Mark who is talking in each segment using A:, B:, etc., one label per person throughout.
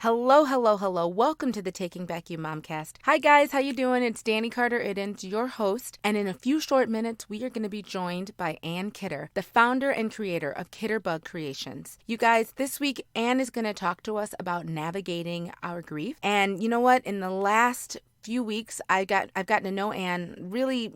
A: Hello, hello, hello. Welcome to the Taking Back You Momcast. Hi guys, how you doing? It's Dani Carter-Iddens, your host, and in a few short minutes, we are going to be joined by Ann Kidder, the founder and creator of KidderBug Kreations. You guys, this week, Ann is going to talk to us about navigating our grief. And you know what? In the last few weeks I've gotten to know Ann really,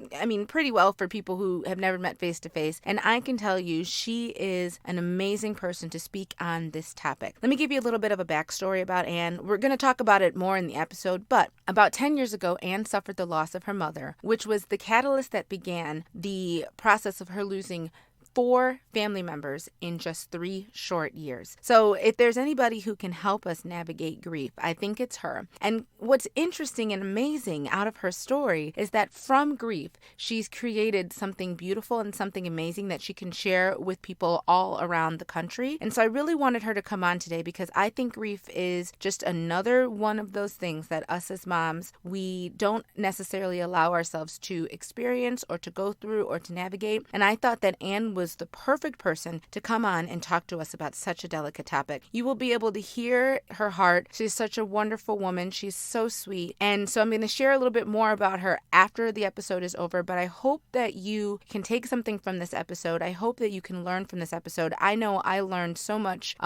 A: pretty well for people who have never met face to face, and I can tell you she is an amazing person to speak on this topic. Let me give you a little bit of a backstory about Ann. We're going to talk about it more in the episode, but about 10 years ago, Ann suffered the loss of her mother, which was the catalyst that began the process of her losing 4 family members in just 3 short years. So if there's anybody who can help us navigate grief, I think it's her. And what's interesting and amazing out of her story is that from grief, she's created something beautiful and something amazing that she can share with people all around the country. And so I really wanted her to come on today because I think grief is just another one of those things that us as moms, we don't necessarily allow ourselves to experience or to go through or to navigate. And I thought that Ann was the perfect person to come on and talk to us about such a delicate topic. You will be able to hear her heart. She's such a wonderful woman. She's so sweet. And so I'm going to share a little bit more about her after the episode is over, but I hope that you can take something from this episode. I hope that you can learn from this episode. I know I learned so much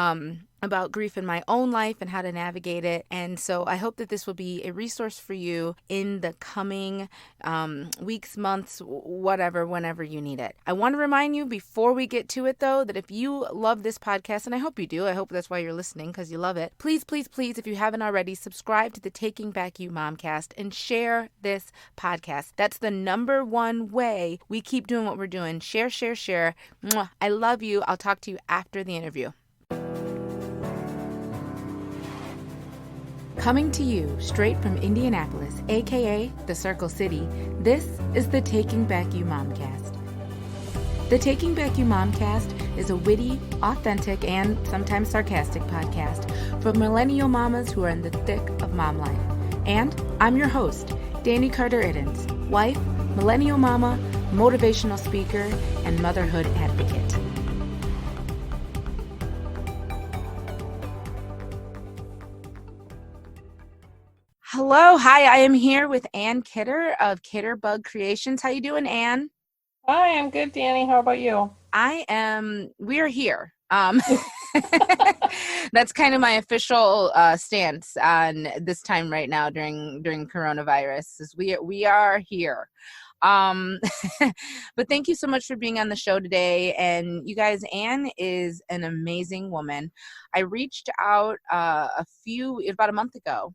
A: about grief in my own life and how to navigate it. And so I hope that this will be a resource for you in the coming weeks, months, whatever, whenever you need it. I want to remind you before we get to it, though, that if you love this podcast, and I hope you do, I hope that's why you're listening, because you love it, please, please, please, if you haven't already, subscribe to the Taking Back You Momcast and share this podcast. That's the number one way we keep doing what we're doing. Share, share, share. Mwah. I love you. I'll talk to you after the interview. Coming to you straight from Indianapolis, aka the Circle City, this is the Taking Back You Momcast. The Taking Back You Momcast is a witty, authentic, and sometimes sarcastic podcast for millennial mamas who are in the thick of mom life. And I'm your host, Dani Carter-Iddens, wife, millennial mama, motivational speaker, and motherhood advocate. Hello, hi, I am here with Ann Kidder of KidderBug Kreations. How you doing, Ann?
B: Hi, I'm good, Dani. How about you?
A: We're here. That's kind of my official stance on this time right now during coronavirus, is we are here. But thank you so much for being on the show today. And you guys, Ann is an amazing woman. I reached out about a month ago,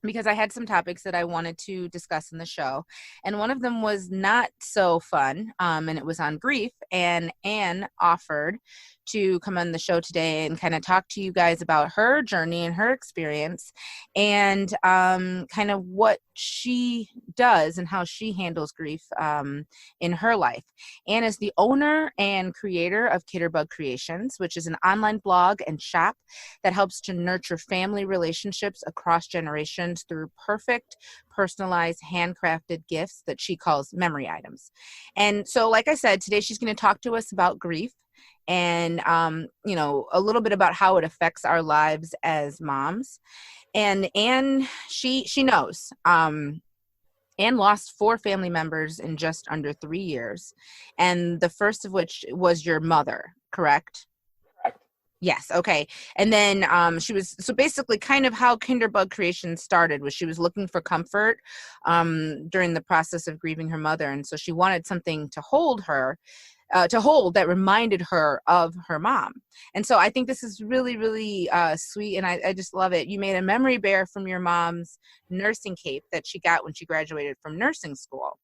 A: because I had some topics that I wanted to discuss in the show. And one of them was not so fun, and it was on grief. And Ann offered to come on the show today and kind of talk to you guys about her journey and her experience, and kind of what she does and how she handles grief in her life. Ann is the owner and creator of KidderBug Kreations, which is an online blog and shop that helps to nurture family relationships across generations through perfect, personalized, handcrafted gifts that she calls memory items. And so, like I said, today she's going to talk to us about grief and, a little bit about how it affects our lives as moms. And Ann, she knows. Ann lost 4 family members in just under 3 years, and the first of which was your mother, correct?
B: Correct.
A: Yes. Okay. And then so basically kind of how KidderBug Kreations started was she was looking for comfort during the process of grieving her mother. And so she wanted something to hold that reminded her of her mom. And so I think this is really, really sweet. And I just love it. You made a memory bear from your mom's nursing cape that she got when she graduated from nursing school.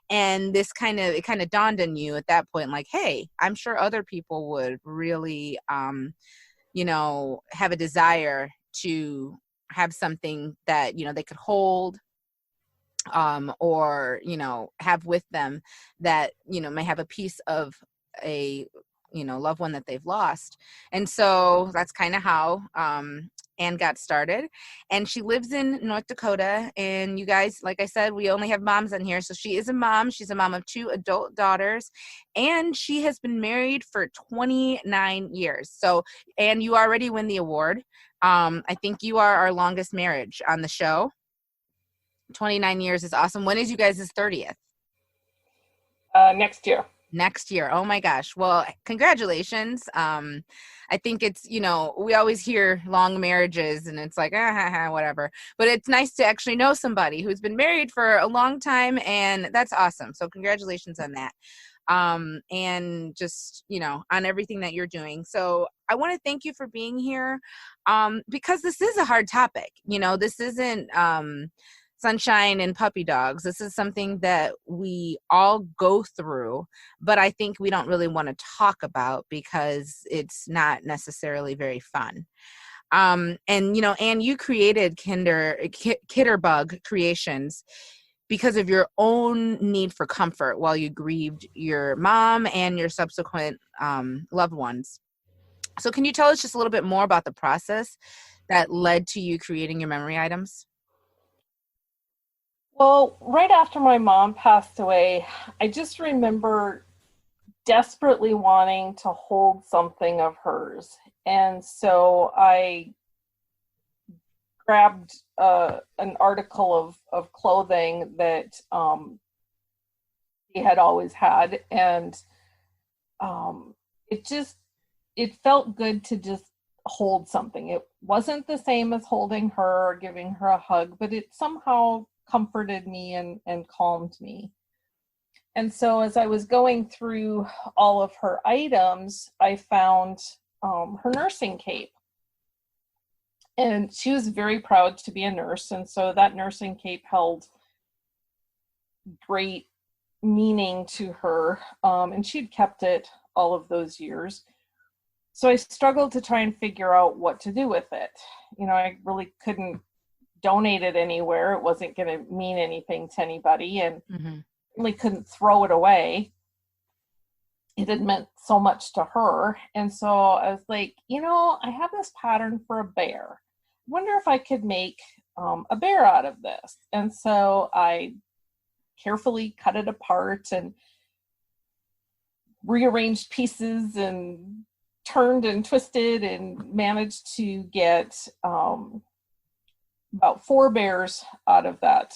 A: And it kind of dawned on you at that point, like, hey, I'm sure other people would really, have a desire to have something that, they could hold, or, have with them that, may have a piece of a, loved one that they've lost. And so that's kind of how Ann got started. And she lives in North Dakota. And you guys, like I said, we only have moms on here. So she is a mom. She's a mom of 2 adult daughters. And she has been married for 29 years. So, and you already win the award I think you are our longest marriage on the show. 29 years is awesome. When is you guys' 30th?
B: Next year.
A: Next year. Oh my gosh. Well, congratulations. I think it's, we always hear long marriages and it's like, whatever. But it's nice to actually know somebody who's been married for a long time, and that's awesome. So congratulations on that. And just, on everything that you're doing. So I want to thank you for being here, because this is a hard topic. This isn't sunshine and puppy dogs. This is something that we all go through, but I think we don't really want to talk about because it's not necessarily very fun. And Anne, you created KidderBug Kreations because of your own need for comfort while you grieved your mom and your subsequent loved ones. So can you tell us just a little bit more about the process that led to you creating your memory items?
B: Well, right after my mom passed away, I just remember desperately wanting to hold something of hers. And so I grabbed an article of clothing that he had always had. And it felt good to just hold something. It wasn't the same as holding her or giving her a hug, but it somehow comforted me and calmed me. And so as I was going through all of her items, I found her nursing cape. And she was very proud to be a nurse. And so that nursing cape held great meaning to her. And she'd kept it all of those years. So I struggled to try and figure out what to do with it. I really couldn't donate it anywhere. It wasn't going to mean anything to anybody, and really couldn't throw it away. It had meant so much to her. And so I was like, I have this pattern for a bear. I wonder if I could make a bear out of this. And so I carefully cut it apart and rearranged pieces and turned and twisted and managed to get about 4 bears out of that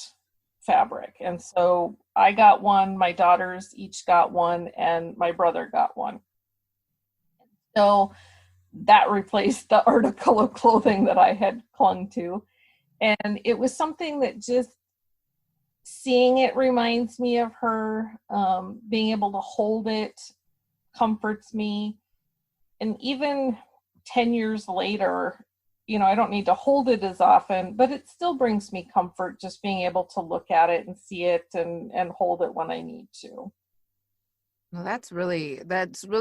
B: fabric. And so I got one, my daughters each got one, and my brother got one. So that replaced the article of clothing that I had clung to. And it was something that just seeing it reminds me of her. Being able to hold it comforts me. And even 10 years later, I don't need to hold it as often, but it still brings me comfort just being able to look at it and see it and hold it when I need to.
A: Well, that's really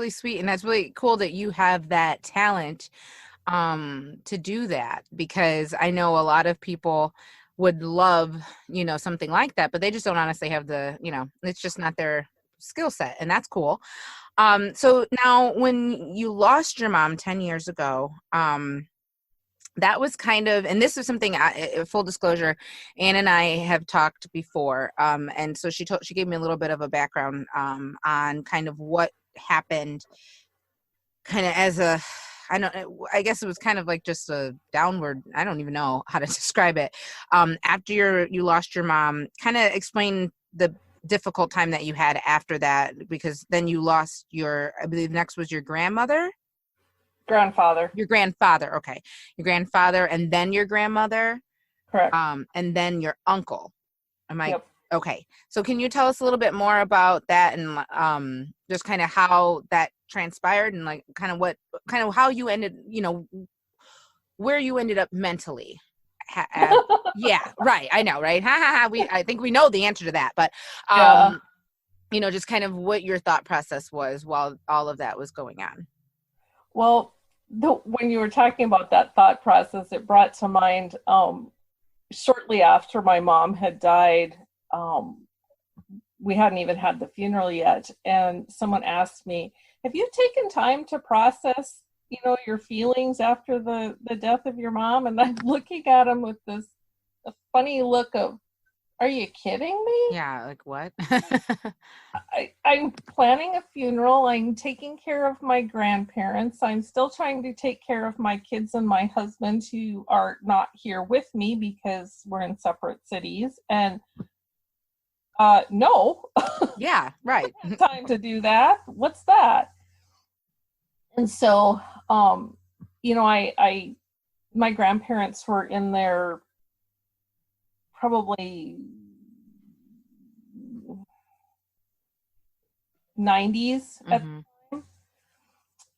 A: sweet. And that's really cool that you have that talent to do that, because I know a lot of people would love, something like that, but they just don't honestly have it's just not their skill set, and that's cool. So now when you lost your mom 10 years ago, that was kind of, and this is something, full disclosure, Anne and I have talked before. And so she gave me a little bit of a background on kind of what happened kind of as I guess it was kind of like just a downward, I don't even know how to describe it. After you lost your mom, kind of explain the difficult time that you had after that, because then you lost I believe next was your grandmother?
B: Grandfather.
A: Your grandfather, okay. Your grandfather, and then your grandmother?
B: Correct.
A: And then your uncle.
B: Yep.
A: Okay. So can you tell us a little bit more about that, and just kind of how that transpired, and like kind of how you ended, where you ended up mentally? Yeah, right. I know, right? I think we know the answer to that, but just kind of what your thought process was while all of that was going on.
B: Well, when you were talking about that thought process, it brought to mind shortly after my mom had died, we hadn't even had the funeral yet, and someone asked me, have you taken time to process, your feelings after the death of your mom? And I'm looking at him with a funny look of, Are you kidding me?
A: Yeah, like what?
B: I'm planning a funeral. I'm taking care of my grandparents. I'm still trying to take care of my kids and my husband who are not here with me because we're in separate cities. And no,
A: Yeah, right.
B: time to do that. What's that? And so, I my grandparents were in their probably 90s at
A: Hmm.
B: the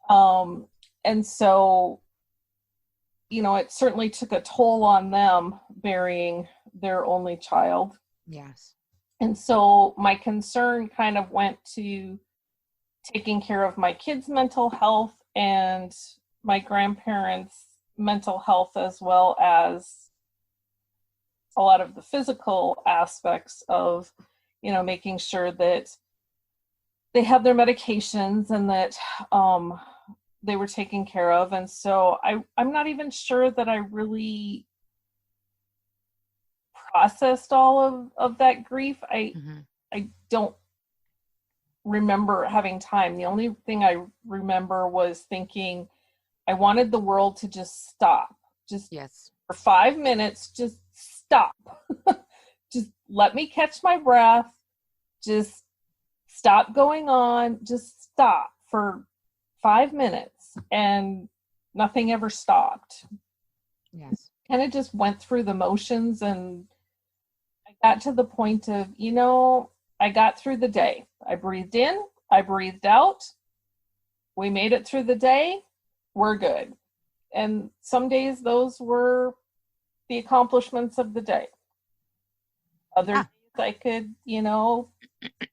B: time. And so, it certainly took a toll on them burying their only child.
A: Yes.
B: And so my concern kind of went to taking care of my kids' mental health and my grandparents' mental health, as well as a lot of the physical aspects of, making sure that they have their medications and that they were taken care of. And so I'm not even sure that I really processed all of that grief.
A: Hmm.
B: I don't remember having time. The only thing I remember was thinking I wanted the world to just stop. Just
A: Yes.
B: for 5 minutes, just stop. Just let me catch my breath. Just stop going on. Just stop for 5 minutes. And nothing ever stopped.
A: Yes.
B: Kind of just went through the motions, and I got to the point of, I got through the day. I breathed in, I breathed out. We made it through the day. We're good. And some days those were the accomplishments of the day. Other
A: Yeah.
B: days I could,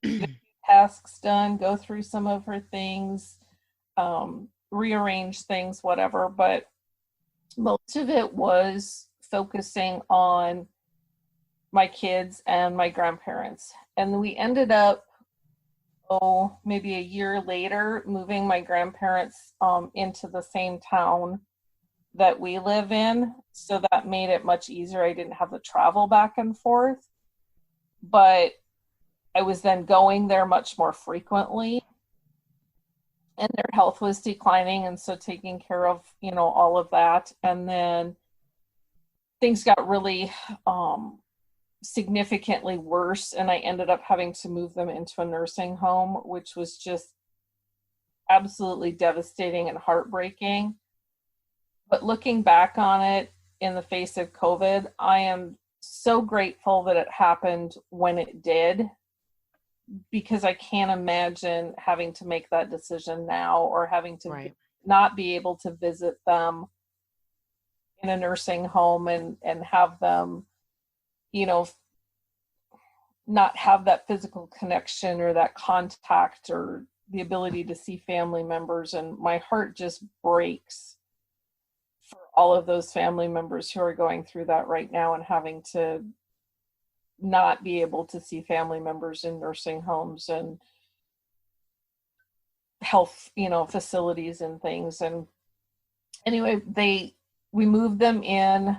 B: get tasks done, go through some of her things, rearrange things, whatever. But most of it was focusing on my kids and my grandparents. And we ended up, maybe a year later, moving my grandparents into the same town that we live in. So that made it much easier. I didn't have to travel back and forth. But I was then going there much more frequently. And their health was declining. And so taking care of, all of that. And then things got really significantly worse, and I ended up having to move them into a nursing home, which was just absolutely devastating and heartbreaking. But looking back on it in the face of COVID, I am so grateful that it happened when it did, because I can't imagine having to make that decision now, or having to
A: Right.
B: not be able to visit them in a nursing home and have them, not have that physical connection or that contact or the ability to see family members. And my heart just breaks for all of those family members who are going through that right now and having to not be able to see family members in nursing homes and health, facilities and things. And anyway, we moved them in,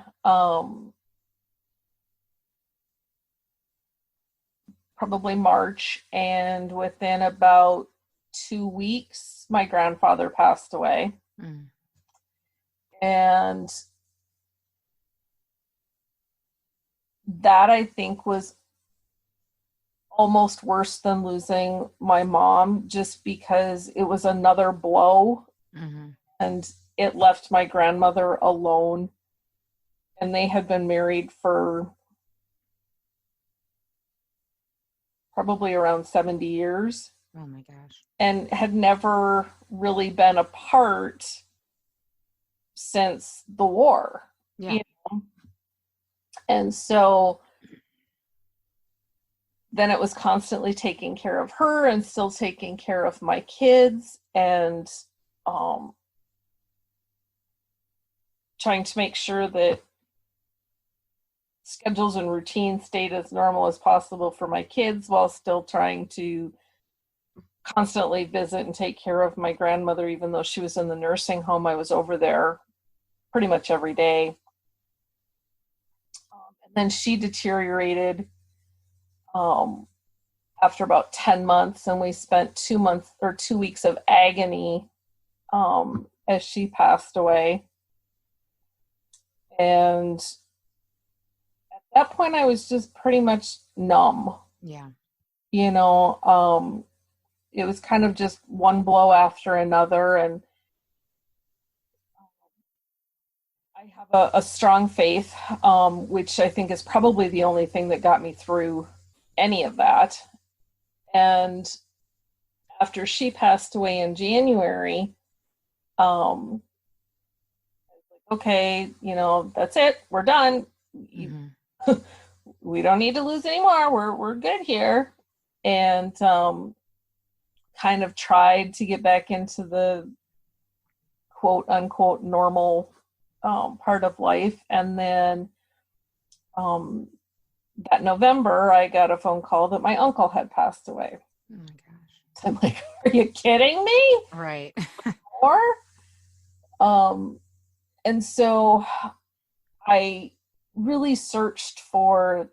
B: probably March, and within about 2 weeks, my grandfather passed away.
A: Mm.
B: And that, I think, was almost worse than losing my mom, just because it was another blow.
A: Hmm.
B: And it left my grandmother alone. And they had been married for probably around 70 years.
A: Oh my gosh.
B: And had never really been apart since the war.
A: Yeah.
B: And so then it was constantly taking care of her and still taking care of my kids, and trying to make sure that schedules and routines stayed as normal as possible for my kids, while still trying to constantly visit and take care of my grandmother. Even though she was in the nursing home, I was over there pretty much every day. And then she deteriorated um, after about 10 months, and we spent 2 months or 2 weeks of agony as she passed away. And at that point, I was just pretty much numb.
A: Yeah.
B: You know, it was kind of just one blow after another. And I have a strong faith, which I think is probably the only thing that got me through any of that. And after she passed away in January, um, okay, you know, that's it. We're done. Mm-hmm. We don't need to lose anymore. We're good here. And kind of tried to get back into the quote unquote normal part of life. And then that November, I got a phone call that my uncle had passed away.
A: Oh my gosh.
B: So I'm like, are you kidding me?
A: Right.
B: And so I really searched for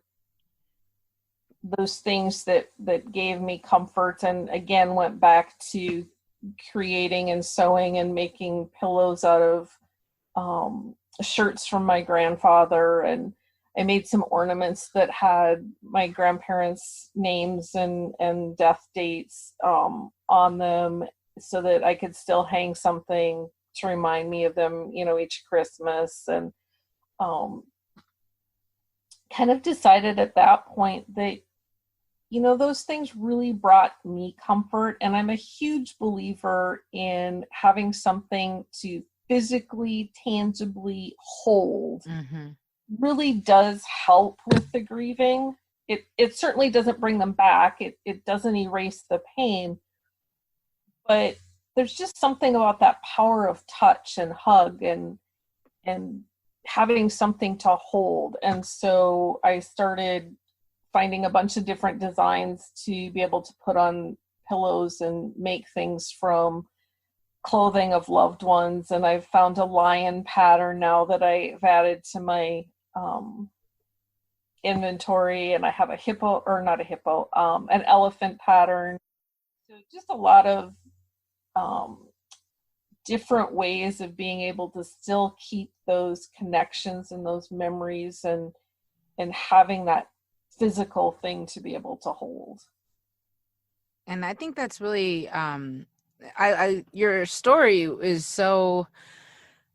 B: those things that gave me comfort, and again went back to creating and sewing and making pillows out of shirts from my grandfather, and I made some ornaments that had my grandparents' names and death dates on them, so that I could still hang something to remind me of them, you know, each Christmas. And kind of decided at that point that, you know, those things really brought me comfort. And I'm a huge believer in having something to physically, tangibly hold. Mm-hmm. Really does help with the grieving. It certainly doesn't bring them back. It doesn't erase the pain. But there's just something about that power of touch and hug and having something to hold. And so I started finding a bunch of different designs to be able to put on pillows and make things from clothing of loved ones. And I've found a lion pattern now that I've added to my inventory, and I have a hippo, or not a hippo, an elephant pattern. So just a lot of different ways of being able to still keep those connections and those memories, and having that physical thing to be able to hold.
A: And I think that's really I your story is so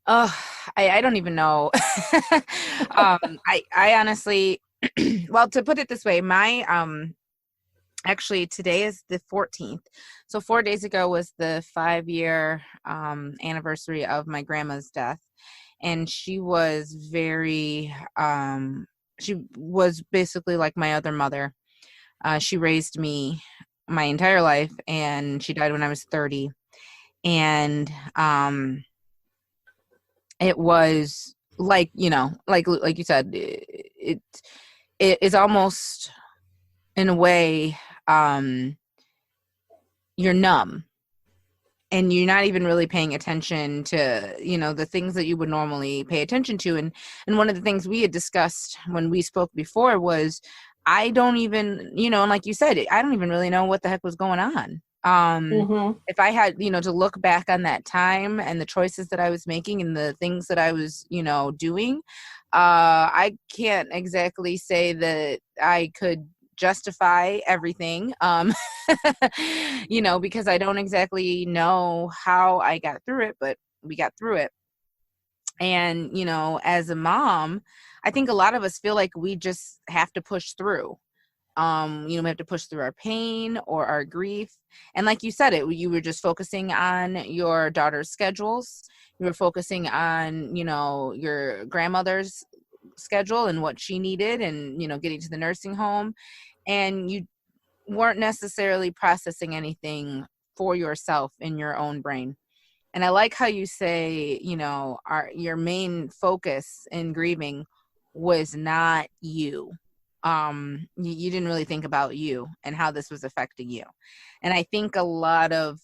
A: I don't even know. I honestly well, to put it this way, my actually today is the 14th. So 4 days ago was the 5-year anniversary of my grandma's death. And she was very she was basically like my other mother. She raised me my entire life, and she died when I was 30. And it was like, you know, like you said, it is almost in a way you're numb, and you're not even really paying attention to, you know, the things that you would normally pay attention to. And one of the things we had discussed when we spoke before was, I don't even, you know, and like you said, I don't even really know what the heck was going on. If I had, you know, to look back on that time and the choices that I was making and the things that I was, you know, doing, I can't exactly say that I could justify everything, you know, because I don't exactly know how I got through it, but we got through it. And, you know, as a mom, I think a lot of us feel like we just have to push through. You know, we have to push through our pain or our grief. And like you said, you were just focusing on your daughter's schedules. You were focusing on, you know, your grandmother's schedule and what she needed, and, you know, getting to the nursing home. And you weren't necessarily processing anything for yourself in your own brain. And I like how you say, you know, your main focus in grieving was not you. You didn't really think about you and how this was affecting you. And I think a lot of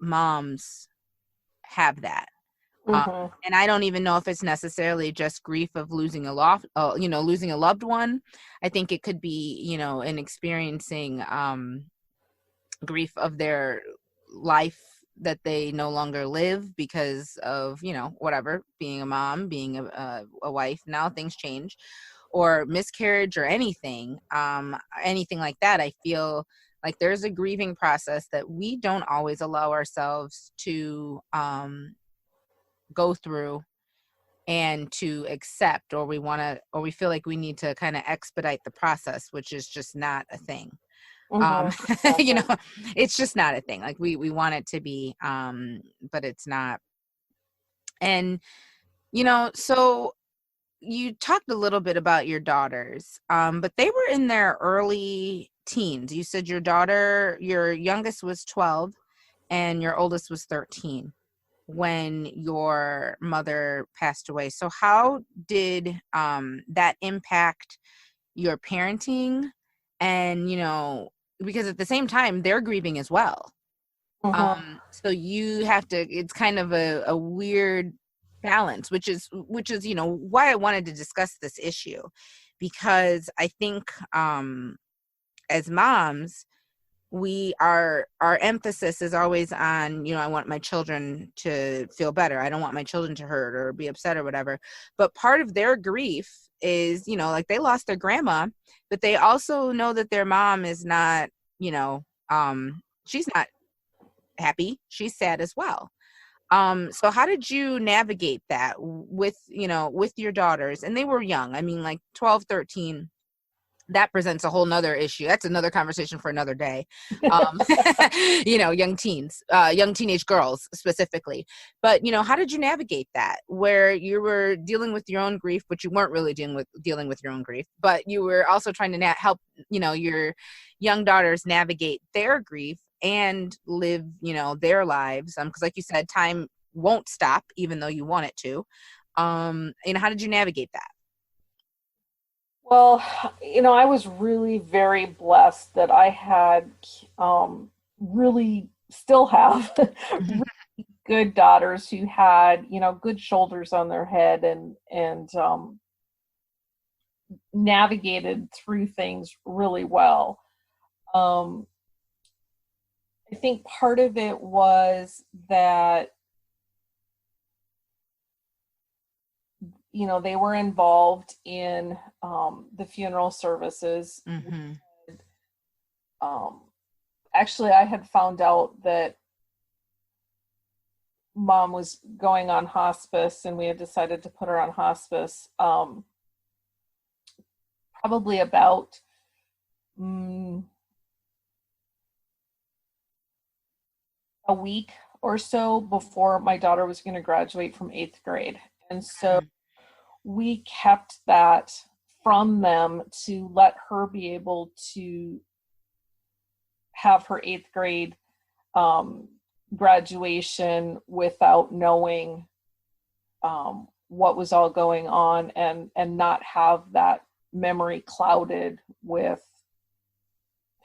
A: moms have that.
B: Mm-hmm.
A: And I don't even know if it's necessarily just grief of losing losing a loved one. I think it could be, in experiencing grief of their life that they no longer live because of, whatever, being a mom, being a wife. Now things change, or miscarriage, or anything like that. I feel like there's a grieving process that we don't always allow ourselves to go through and to accept, or we feel like we need to kind of expedite the process, which is just not a thing.
B: Mm-hmm.
A: It's just not a thing. Like we want it to be, but it's not. And, so you talked a little bit about your daughters, but they were in their early teens. You said your youngest was 12 and your oldest was 13 when your mother passed away. So how did that impact your parenting? And, because at the same time, they're grieving as well.
B: Mm-hmm.
A: So you have to, it's kind of a weird balance, which is, why I wanted to discuss this issue, because I think as moms, our emphasis is always on, I want my children to feel better. I don't want my children to hurt or be upset or whatever. But part of their grief is, like they lost their grandma, but they also know that their mom is not, she's not happy. She's sad as well. So how did you navigate that with your daughters? And they were young. I mean, like 12, 13. That presents a whole nother issue. That's another conversation for another day. Young teens, young teenage girls specifically. But, how did you navigate that, where you were dealing with your own grief, but you weren't really dealing with your own grief, but you were also trying to help, your young daughters navigate their grief and live, their lives. Because like you said, time won't stop, even though you want it to. How did you navigate that?
B: Well, I was really very blessed that I had really still have really good daughters who had, good shoulders on their head and navigated through things really well. I think part of it was that they were involved in the funeral services.
A: Mm-hmm.
B: Actually, I had found out that mom was going on hospice, and we had decided to put her on hospice probably about a week or so before my daughter was going to graduate from 8th grade. And so we kept that from them to let her be able to have her 8th grade graduation without knowing what was all going on, and not have that memory clouded with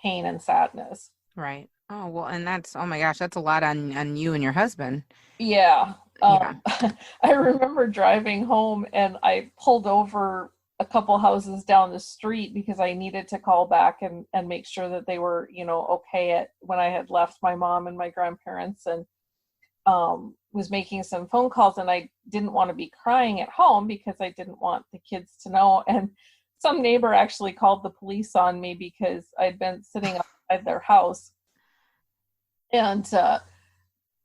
B: pain and sadness.
A: Right. Oh, well, and oh my gosh, that's a lot on you and your husband.
B: Yeah.
A: Yeah.
B: I remember driving home and I pulled over a couple houses down the street because I needed to call back and make sure that they were, okay when I had left my mom and my grandparents, and was making some phone calls, and I didn't want to be crying at home because I didn't want the kids to know. And some neighbor actually called the police on me because I'd been sitting outside their house. And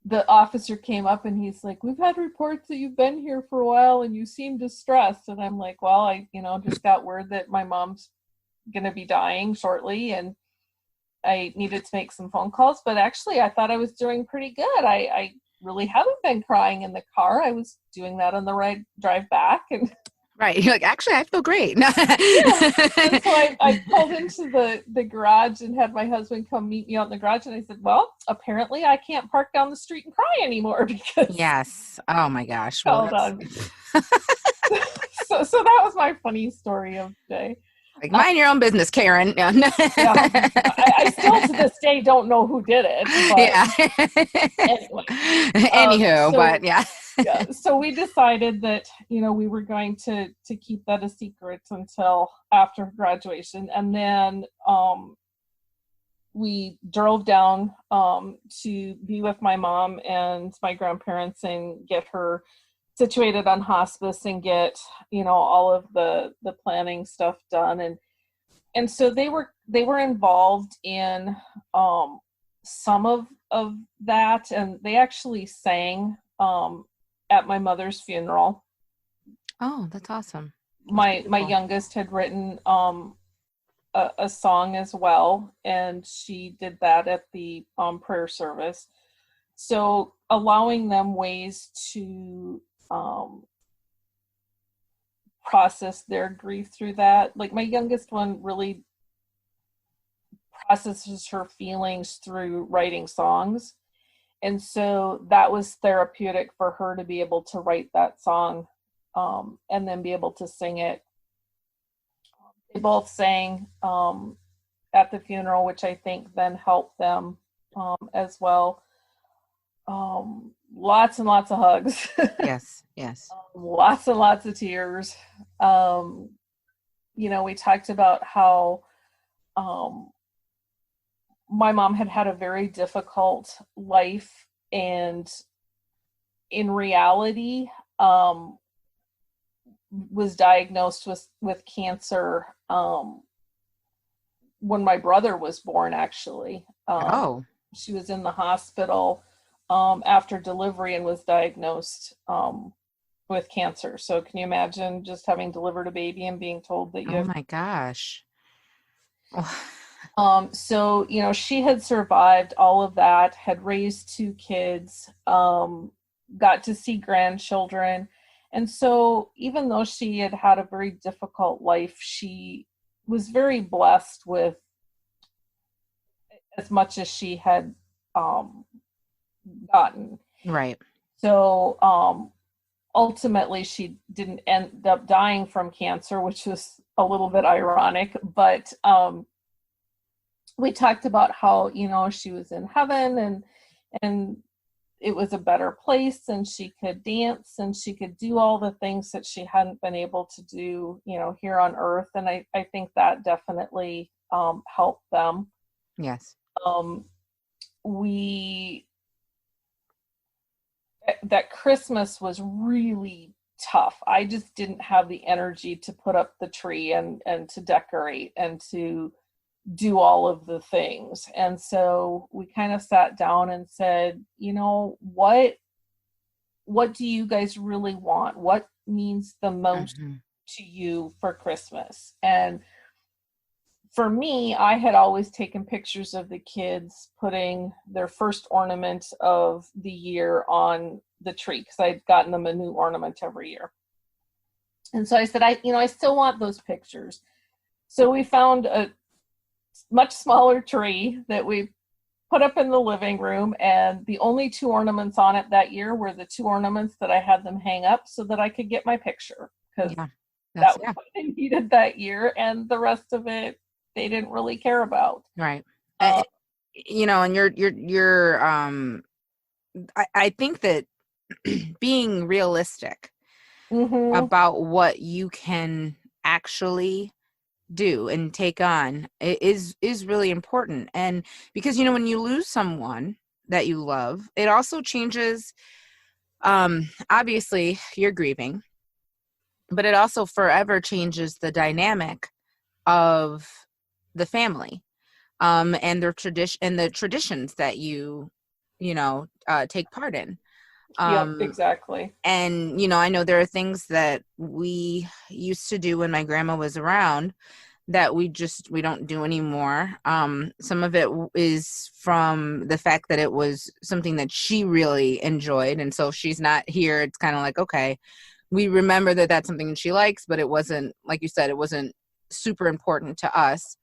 B: the officer came up and he's like, "We've had reports that you've been here for a while and you seem distressed." And I'm like, "Well, I, just got word that my mom's going to be dying shortly and I needed to make some phone calls." But actually, I thought I was doing pretty good. I really haven't been crying in the car. I was doing that on the drive back. And
A: right. You're like, actually, I feel great.
B: Yeah. And so I pulled into the garage and had my husband come meet me out in the garage. And I said, "Well, apparently I can't park down the street and cry anymore because..."
A: Yes. Oh my gosh.
B: Well, so that was my funny story of the day.
A: Like, mind your own business, Karen.
B: Yeah, I still to this day don't know who did it. But
A: yeah.
B: anyway.
A: But yeah.
B: Yeah, so we decided that, we were going to keep that a secret until after graduation. And then we drove down to be with my mom and my grandparents and get her situated on hospice and get, all of the planning stuff done. And so they were involved in some of that, and they actually sang at my mother's funeral.
A: Oh, that's awesome.
B: My youngest had written a song as well, and she did that at the prayer service. So allowing them ways to process their grief through that. Like my youngest one really processes her feelings through writing songs. And so that was therapeutic for her to be able to write that song and then be able to sing it. They both sang at the funeral, which I think then helped them as well. Lots and lots of hugs.
A: Yes.
B: Lots and lots of tears. We talked about how my mom had a very difficult life, and in reality was diagnosed with cancer when my brother was born, actually. She was in the hospital after delivery and was diagnosed with cancer. So can you imagine just having delivered a baby and being told that you have...
A: Oh my gosh.
B: So, she had survived all of that, had raised 2 kids, got to see grandchildren. And so even though she had a very difficult life, she was very blessed with as much as she had gotten.
A: Right.
B: So ultimately she didn't end up dying from cancer, which was a little bit ironic, but we talked about how, she was in heaven and it was a better place, and she could dance and she could do all the things that she hadn't been able to do, here on earth. And I think that definitely helped them.
A: Yes.
B: That Christmas was really tough. I just didn't have the energy to put up the tree and to decorate and to do all of the things. And so we kind of sat down and said, what do you guys really want? What means the most to you for Christmas? And for me, I had always taken pictures of the kids putting their first ornament of the year on the tree, because I'd gotten them a new ornament every year. And so I said, I still want those pictures. So we found a much smaller tree that we put up in the living room, and the only 2 ornaments on it that year were the 2 ornaments that I had them hang up so that I could get my picture, because that was what they needed that year, and the rest of it they didn't really care about.
A: Right. And you're I think that being realistic about what you can actually do and take on is really important. And because when you lose someone that you love, it also changes, obviously you're grieving, but it also forever changes the dynamic of the family and their traditions that you take part in.
B: Exactly.
A: And I know there are things that we used to do when my grandma was around that we don't do anymore. Some of it is from the fact that it was something that she really enjoyed, and so if she's not here, it's kind of like, okay, we remember that that's something she likes, but it wasn't, like you said, it wasn't super important to us.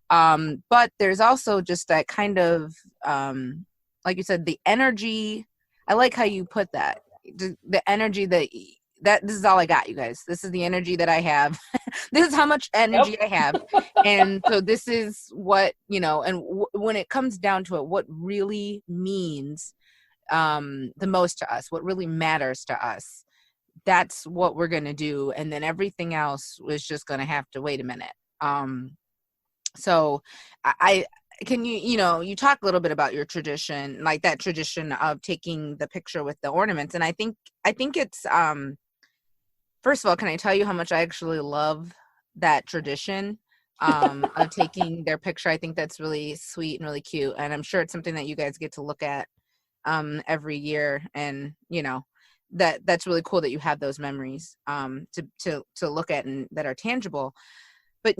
A: But there's also just that kind of like you said, the energy. I like how you put that. The energy that this is all I got, you guys. This is the energy that I have. This is how much energy I have. And so this is what, and when it comes down to it, what really means the most to us, what really matters to us, that's what we're going to do. And then everything else was just going to have to wait a minute. So I can you talk a little bit about your tradition, like that tradition of taking the picture with the ornaments. And I think it's, first of all, can I tell you how much I actually love that tradition of taking their picture? I think that's really sweet and really cute. And I'm sure it's something that you guys get to look at every year. And, that's really cool that you have those memories to look at and that are tangible. But,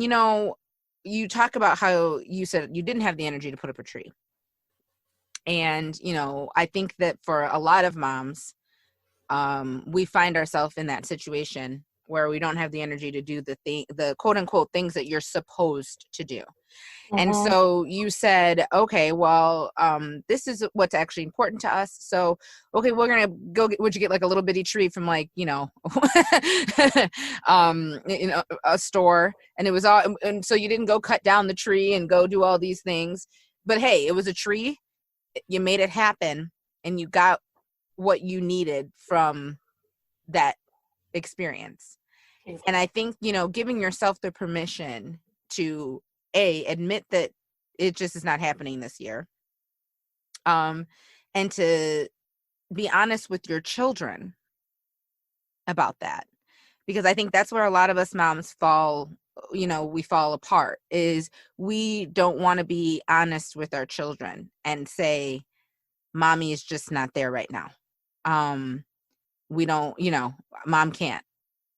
A: you talk about how you said you didn't have the energy to put up a tree. And, I think that for a lot of moms, we find ourselves in that situation where we don't have the energy to do the quote unquote things that you're supposed to do. Mm-hmm. And so you said, okay, well, this is what's actually important to us. So, okay, we're going to go would you get like a little bitty tree from like, a store, and it was all, and so you didn't go cut down the tree and go do all these things, but hey, it was a tree. You made it happen and you got what you needed from that experience. And I think, giving yourself the permission to admit that it just is not happening this year. And to be honest with your children about that, because I think that's where a lot of us moms fall, we fall apart, is we don't want to be honest with our children and say, mommy is just not there right now. We don't, mom can't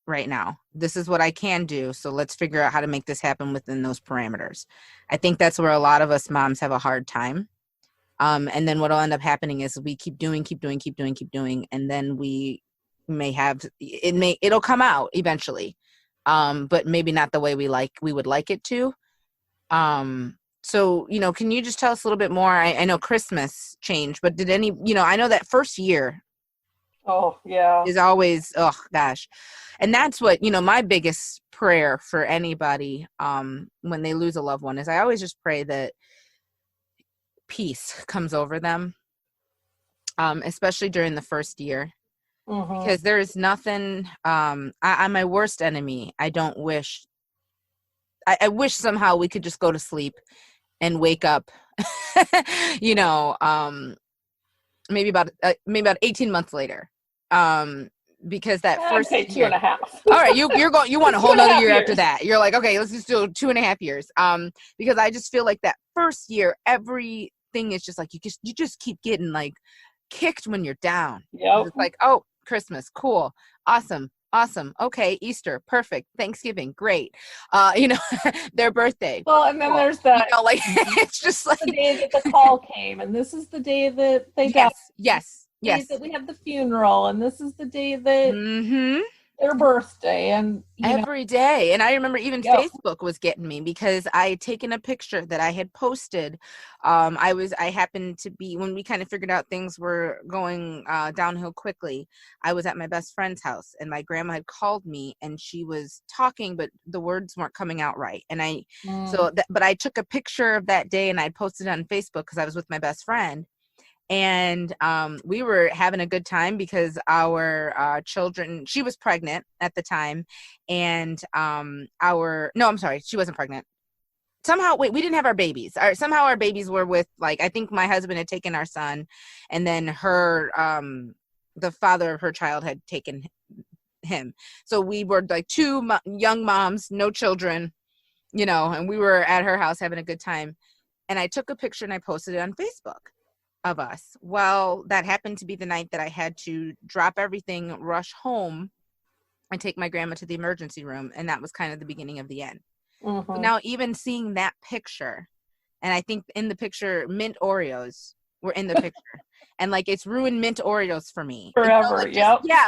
A: right now. This is what I can do. So let's figure out how to make this happen within those parameters. I think that's where a lot of us moms have a hard time. And then what'll end up happening is we keep doing. And then we may have, it'll come out eventually. But maybe not the way we would like it to. So, can you just tell us a little bit more? I know Christmas changed, but did any, I know that first year,
B: oh yeah,
A: is always, oh gosh. And that's what, my biggest prayer for anybody when they lose a loved one is I always just pray that peace comes over them, especially during the first year. Mm-hmm. Because there is nothing, I'm my worst enemy. I wish somehow we could just go to sleep and wake up, maybe about 18 months later. Because that first
B: year, 2.5.
A: All right, you want a whole nother year after that. You're like, okay, let's just do 2.5 years. Because I just feel like that first year, everything is just like you just keep getting like kicked when you're down.
B: Yep.
A: It's like, oh, Christmas, cool, awesome. Okay, Easter, perfect. Thanksgiving, great. Their birthday.
B: Well, and then there's that.
A: It's just like
B: the day that the call came, and this is the day that they died.
A: Yes.
B: That we have the funeral, and this is the day that their birthday, and
A: every day. And I remember even Facebook was getting me because I had taken a picture that I had posted. I happened to be, when we kind of figured out things were going downhill quickly, I was at my best friend's house, and my grandma had called me, and she was talking, but the words weren't coming out right. And but I took a picture of that day and I posted it on Facebook because I was with my best friend. And we were having a good time because our children, she was pregnant at the time, and she wasn't pregnant. Somehow, we didn't have our babies. Somehow our babies were with, like, I think my husband had taken our son, and then the father of her child had taken him. So we were like two young moms, no children, and we were at her house having a good time. And I took a picture and I posted it on Facebook of us. Well, that happened to be the night that I had to drop everything, rush home, and take my grandma to the emergency room. And that was kind of the beginning of the end. Mm-hmm. So now even seeing that picture, and I think in the picture, mint Oreos were in the picture. And like, it's ruined mint Oreos for me.
B: Forever,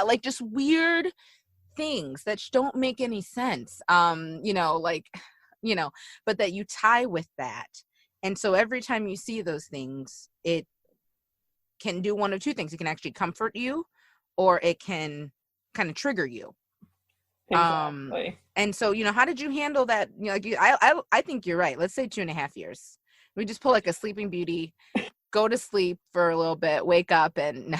A: like just weird things that don't make any sense. But that you tie with that. And so every time you see those things, it can do one of two things. It can actually comfort you, or it can kind of trigger you.
B: Exactly.
A: And so, how did you handle that? I think you're right. Let's say 2.5 years. We just pull like a Sleeping Beauty, go to sleep for a little bit, wake up, and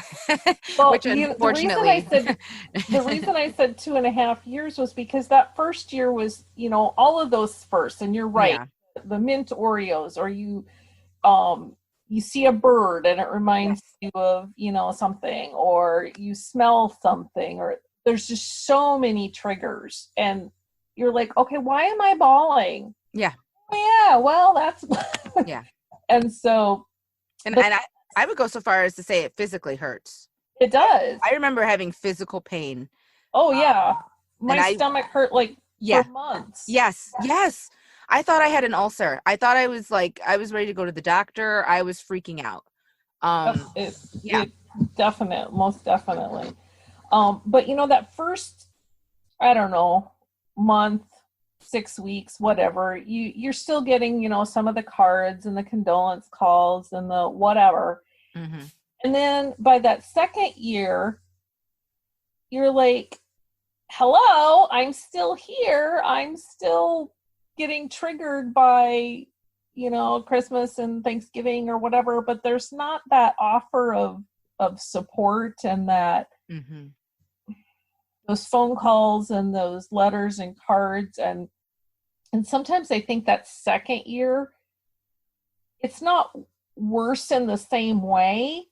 B: Well,
A: which unfortunately,
B: the reason I said 2.5 years was because that first year was, all of those first, and you're right,
A: yeah,
B: the mint Oreos, or you see a bird and it reminds
A: yes,
B: you of, something, or you smell something, or there's just so many triggers, and you're like, okay, why am I bawling?
A: yeah,
B: Oh, yeah, well, that's
A: yeah.
B: and so,
A: And
B: but
A: I would go so far as to say it physically hurts.
B: it does.
A: I remember having physical pain.
B: Oh yeah,
A: And
B: my stomach hurt like for
A: yeah,
B: months.
A: yes, yes. I thought I had an ulcer. I thought I was ready to go to the doctor. I was freaking out.
B: It
A: Yeah.
B: it definite, most definitely. But that first, I don't know, month, 6 weeks, whatever, you're still getting, some of the cards and the condolence calls and the whatever.
A: Mm-hmm.
B: And then by that second year, you're like, hello, I'm still here. I'm still getting triggered by, Christmas and Thanksgiving or whatever, but there's not that offer of support, and that
A: Mm-hmm.
B: those phone calls and those letters and cards, and sometimes I think that second year, it's not worse in the same way.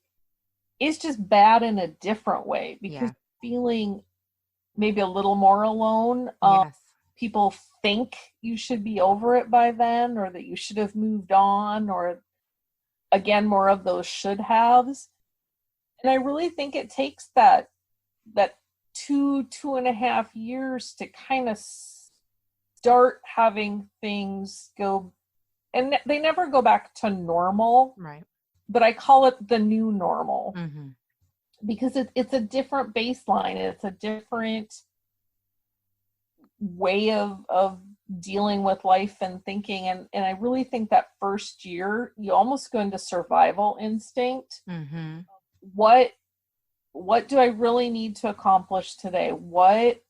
B: It's just bad in a different way, because
A: Yeah.
B: feeling maybe a little more alone.
A: Yes.
B: People think you should be over it by then, or that you should have moved on, or again, more of those should haves. And I really think it takes that 2.5 years to kind of start having things go, and they never go back to normal,
A: Right.
B: but I call it the new normal.
A: Mm-hmm.
B: Because it's a different baseline. It's a different way of dealing with life and thinking. And I really think that first year, you almost go into survival instinct.
A: Mm-hmm.
B: What do I really need to accomplish today? What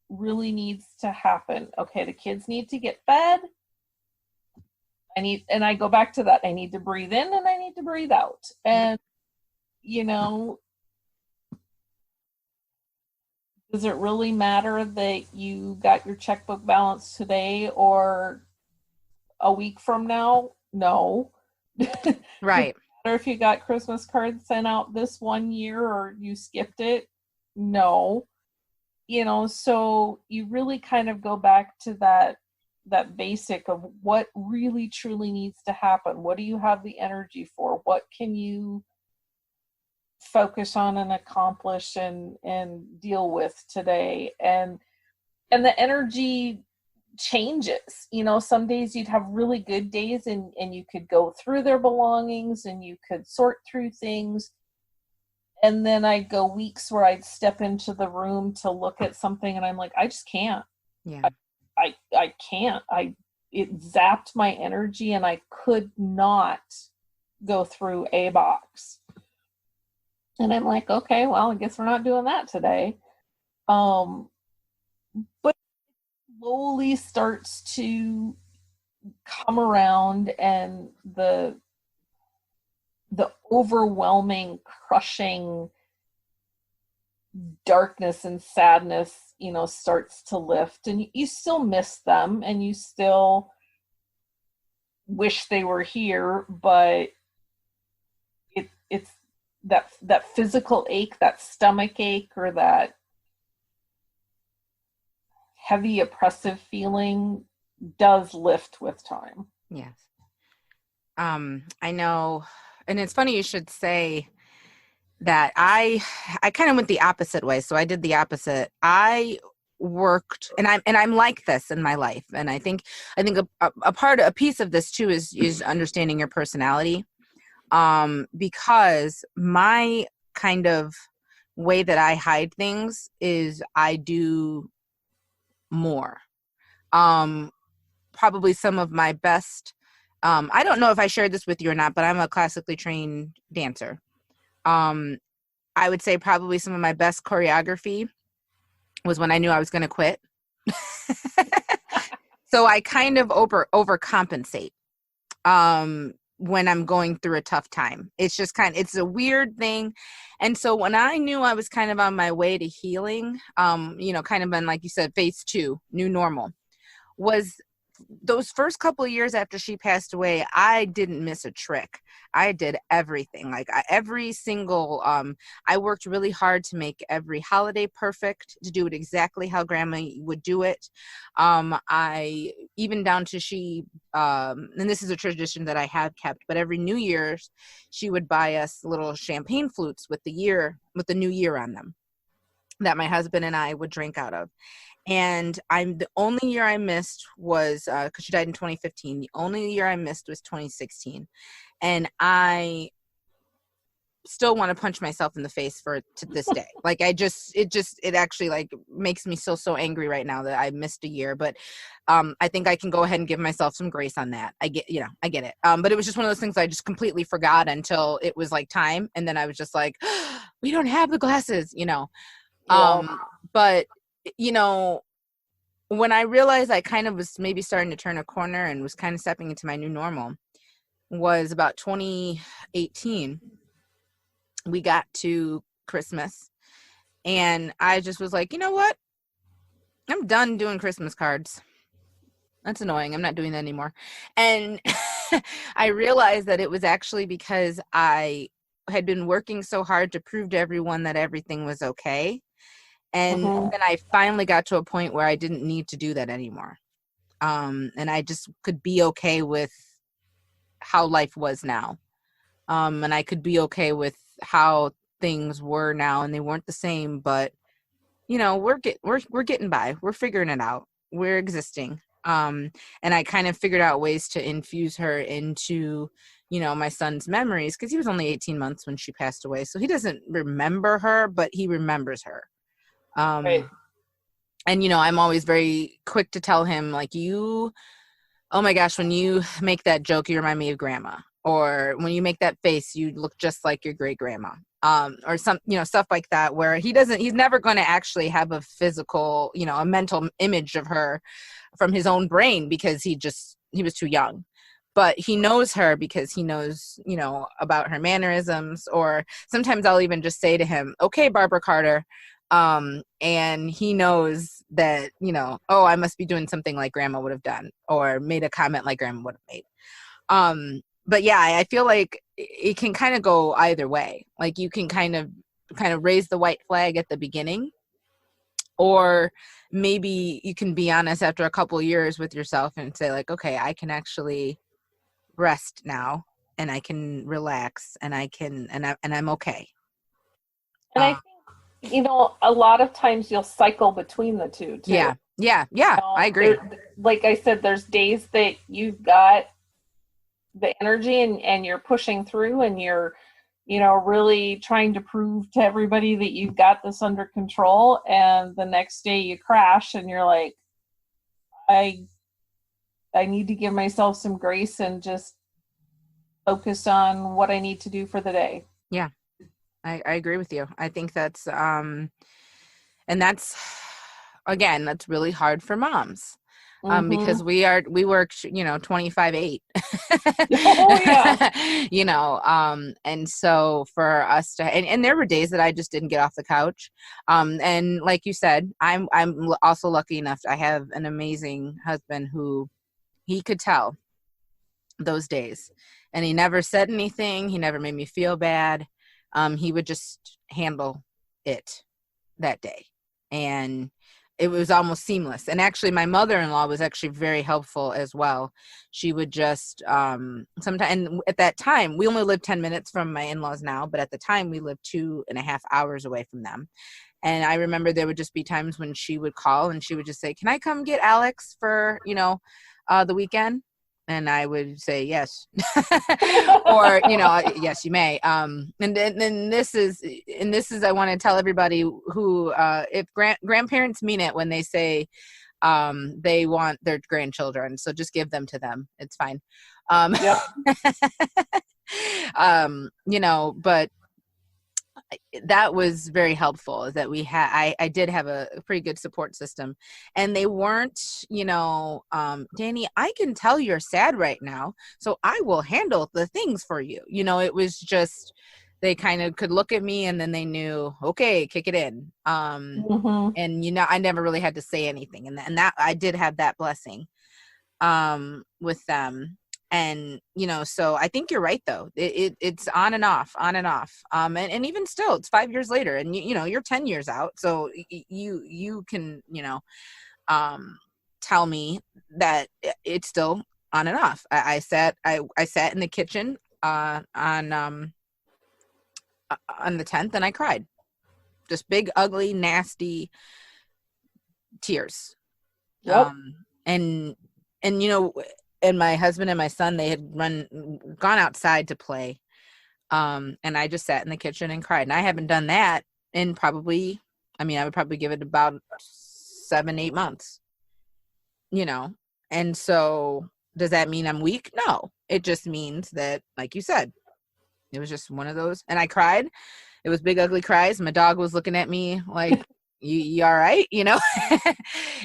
B: really needs to happen? Okay, the kids need to get fed. And I go back to that. I need to breathe in and I need to breathe out. And, does it really matter that you got your checkbook balance today or a week from now? No.
A: Right.
B: Or if you got Christmas cards sent out this one year or you skipped it? No. So you really kind of go back to that basic of what really truly needs to happen. What do you have the energy for? What can you focus on and accomplish and deal with today? And the energy changes. Some days you'd have really good days, and you could go through their belongings and you could sort through things. And then I'd go weeks where I'd step into the room to look at something and I'm like, I just can't.
A: Yeah.
B: I can't. It zapped my energy and I could not go through a box. And I'm like, okay, well, I guess we're not doing that today. But slowly starts to come around, and the overwhelming, crushing darkness and sadness, starts to lift, and you still miss them and you still wish they were here, but it's that physical ache, that stomach ache, or that heavy oppressive feeling does lift with time.
A: Yes. I know, and it's funny you should say that. I kind of went the opposite way. So I did the opposite. I worked, and I'm like this in my life. And I think a piece of this too is understanding your personality. Because my kind of way that I hide things is I do more. Probably some of my best, I don't know if I shared this with you or not, but I'm a classically trained dancer. I would say probably some of my best choreography was when I knew I was going to quit. So I kind of overcompensate. when I'm going through a tough time. It's just it's a weird thing. And so when I knew I was kind of on my way to healing, kind of in, like you said, phase 2, new normal, was those first couple of years after she passed away. I didn't miss a trick. I did everything. Like every single, I worked really hard to make every holiday perfect, to do it exactly how grandma would do it. I, even down to and this is a tradition that I have kept, but every New Year's she would buy us little champagne flutes with the new year on them that my husband and I would drink out of. And the only year I missed was, because she died in 2015. The only year I missed was 2016. And I still want to punch myself in the face to this day. Like it actually like makes me so angry right now that I missed a year. But I think I can go ahead and give myself some grace on that. I get it. But it was just one of those things I just completely forgot until it was like time. And then I was just like, we don't have the glasses,
B: Yeah.
A: But when I realized I kind of was maybe starting to turn a corner and was kind of stepping into my new normal was about 2018. We got to Christmas and I just was like, you know what? I'm done doing Christmas cards. That's annoying. I'm not doing that anymore. And I realized that it was actually because I had been working so hard to prove to everyone that everything was okay. And then I finally got to a point where I didn't need to do that anymore. And I just could be okay with how life was now. And I could be okay with how things were now, and they weren't the same, but we're getting by. We're figuring it out. We're existing. And I kind of figured out ways to infuse her into, my son's memories, because he was only 18 months when she passed away. So he doesn't remember her, but he remembers her.
B: Right.
A: And, I'm always very quick to tell him, like, oh my gosh, when you make that joke, you remind me of grandma. Or when you make that face, you look just like your great grandma. Or some, stuff like that, where he's never going to actually have a physical, a mental image of her from his own brain, because he was too young. But he knows her because he knows, about her mannerisms. Or sometimes I'll even just say to him, okay, Barbara Carter. And he knows that, oh, I must be doing something like grandma would have done, or made a comment like grandma would have made. But yeah, I feel like it can kind of go either way. Like you can kind of raise the white flag at the beginning, or maybe you can be honest after a couple of years with yourself and say like, okay, I can actually rest now, and I can relax, and I'm okay.
B: And I think, a lot of times you'll cycle between the two too.
A: Yeah. I agree.
B: Like I said, there's days that you've got the energy and you're pushing through, and you're, really trying to prove to everybody that you've got this under control. And the next day you crash and you're like, I need to give myself some grace and just focus on what I need to do for the day.
A: Yeah. I agree with you. I think that's, and that's, again, that's really hard for moms. Because we work, 25/8,
B: Oh, yeah.
A: And so for us to, and there were days that I just didn't get off the couch. And like you said, I'm also lucky enough. I have an amazing husband who he could tell those days, and he never said anything. He never made me feel bad. He would just handle it that day. And it was almost seamless. And actually my mother-in-law was actually very helpful as well. She would just, sometimes, and at that time, we only lived 10 minutes from my in-laws now, but at the time we lived 2.5 hours away from them. And I remember there would just be times when she would call and she would just say, can I come get Alex for, the weekend? And I would say yes, or, yes, you may. And then this is, I want to tell everybody who, if grandparents mean it when they say they want their grandchildren, so just give them to them. It's fine.
B: Yep.
A: But that was very helpful, is that I did have a pretty good support system, and they weren't, Dani, I can tell you're sad right now, so I will handle the things for you. It was just, they kind of could look at me and then they knew, okay, kick it in. And I never really had to say anything, and that I did have that blessing with them. And so I think you're right, though. It's on and off, on and off. And even still, it's 5 years later, and you're 10 years out, so you can tell me that it's still on and off. I sat in the kitchen on the 10th, and I cried, just big, ugly, nasty tears.
B: Yep.
A: And and my husband and my son, they had gone outside to play. And I just sat in the kitchen and cried. And I haven't done that in probably, I would probably give it about 7-8 months, And so does that mean I'm weak? No, it just means that, like you said, it was just one of those. And I cried. It was big, ugly cries. My dog was looking at me like, you all right?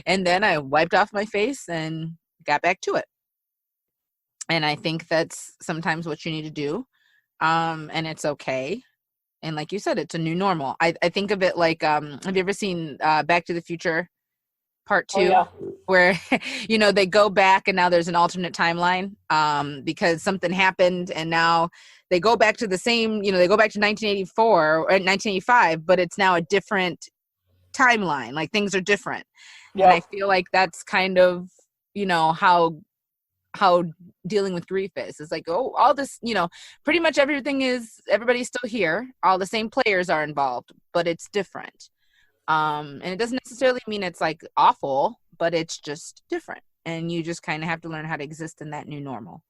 A: And then I wiped off my face and got back to it. And I think that's sometimes what you need to do. And it's okay. And like you said, it's a new normal. I think of it like, have you ever seen Back to the Future Part 2? Oh, yeah. Where, they go back and now there's an alternate timeline because something happened, and now they go back to the same, they go back to 1984 or 1985, but it's now a different timeline. Like, things are different. Yep. And I feel like that's kind of, how dealing with grief is. It's like, oh, all this, pretty much everybody's still here. All the same players are involved, but it's different. And it doesn't necessarily mean it's like awful, but it's just different. And you just kind of have to learn how to exist in that new normal.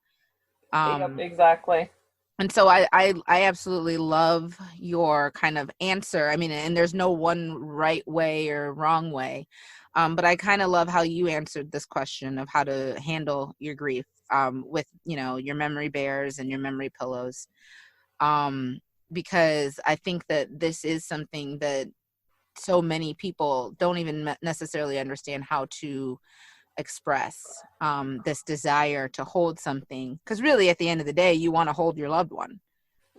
B: Yep, exactly.
A: And so I absolutely love your kind of answer. And there's no one right way or wrong way. But I kind of love how you answered this question of how to handle your grief with, your memory bears and your memory pillows. Because I think that this is something that so many people don't even necessarily understand how to express, this desire to hold something. Because really, at the end of the day, you want to hold your loved one.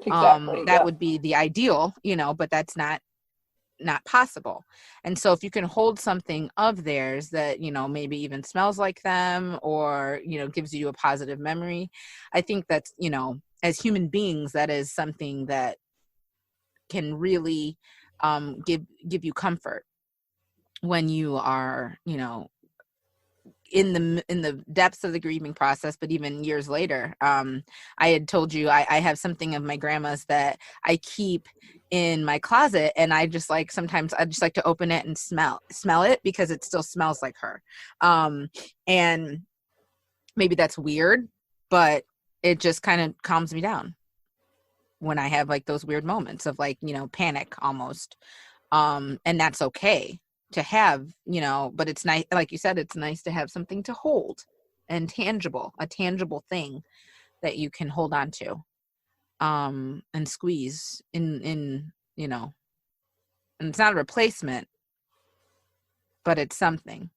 A: Exactly. That would be the ideal, but that's not possible. And so if you can hold something of theirs that, maybe even smells like them, or, gives you a positive memory, I think that's, as human beings, that is something that can really give you comfort when you are, in the depths of the grieving process. But even years later, I had told you I have something of my grandma's that I keep in my closet, and I just like, sometimes I just like to open it and smell it, because it still smells like her. And maybe that's weird, but it just kind of calms me down when I have like those weird moments of like, panic almost. And that's okay to have, but it's nice, like you said, it's nice to have something to hold, and a tangible thing that you can hold on to, and squeeze in, and it's not a replacement, but it's something.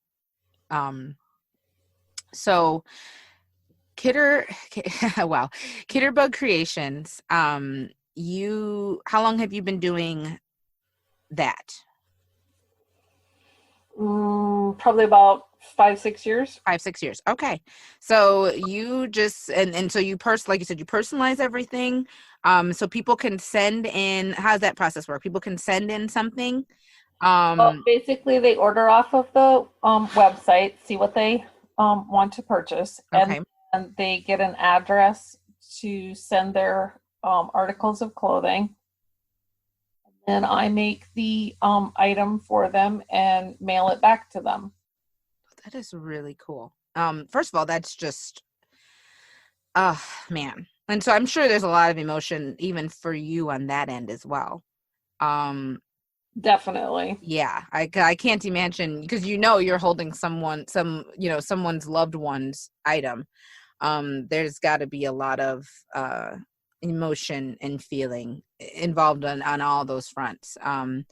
A: So wow, KidderBug Kreations, how long have you been doing that?
B: Probably about 5-6 years.
A: 5-6 years. Okay. So you just, and so you like you said, you personalize everything. So people can send in, how does that process work? People can send in something.
B: Well, basically they order off of the website, see what they want to purchase. Okay. And they get an address to send their articles of clothing. And I make the item for them and mail it back to them.
A: That is really cool. First of all, that's just, man. And so I'm sure there's a lot of emotion even for you on that end as well.
B: Definitely.
A: Yeah, I can't imagine, because you're holding someone's loved one's item. There's got to be a lot of emotion and feeling involved on all those fronts. And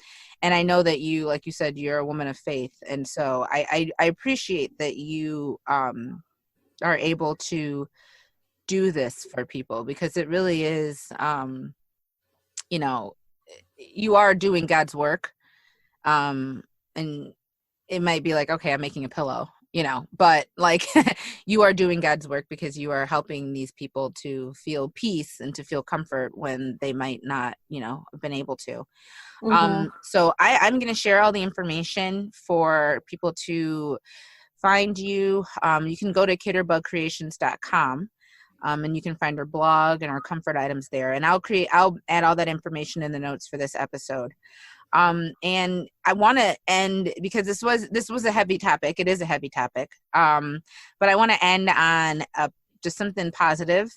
A: I know that you, like you said, you're a woman of faith. And so I appreciate that you are able to do this for people, because it really is, you know, you are doing God's work. And it might be like, okay, I'm making a pillow, but like you are doing God's work, because you are helping these people to feel peace and to feel comfort when they might not, have been able to.
B: Mm-hmm.
A: So I'm going to share all the information for people to find you. You can go to KidderBugKreations.com. And you can find our blog and our comfort items there. And I'll add all that information in the notes for this episode. And I want to end, because this was a heavy topic. It is a heavy topic. But I want to end on just something positive,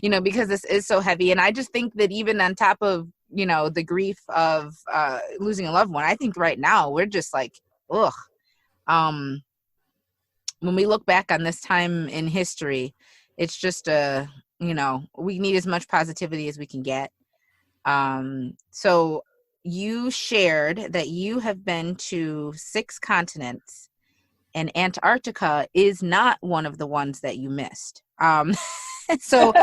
A: because this is so heavy. And I just think that even on top of, the grief of losing a loved one, I think right now we're just like, ugh. When we look back on this time in history, it's just we need as much positivity as we can get. So you shared that you have been to 6 continents, and Antarctica is not one of the ones that you missed. So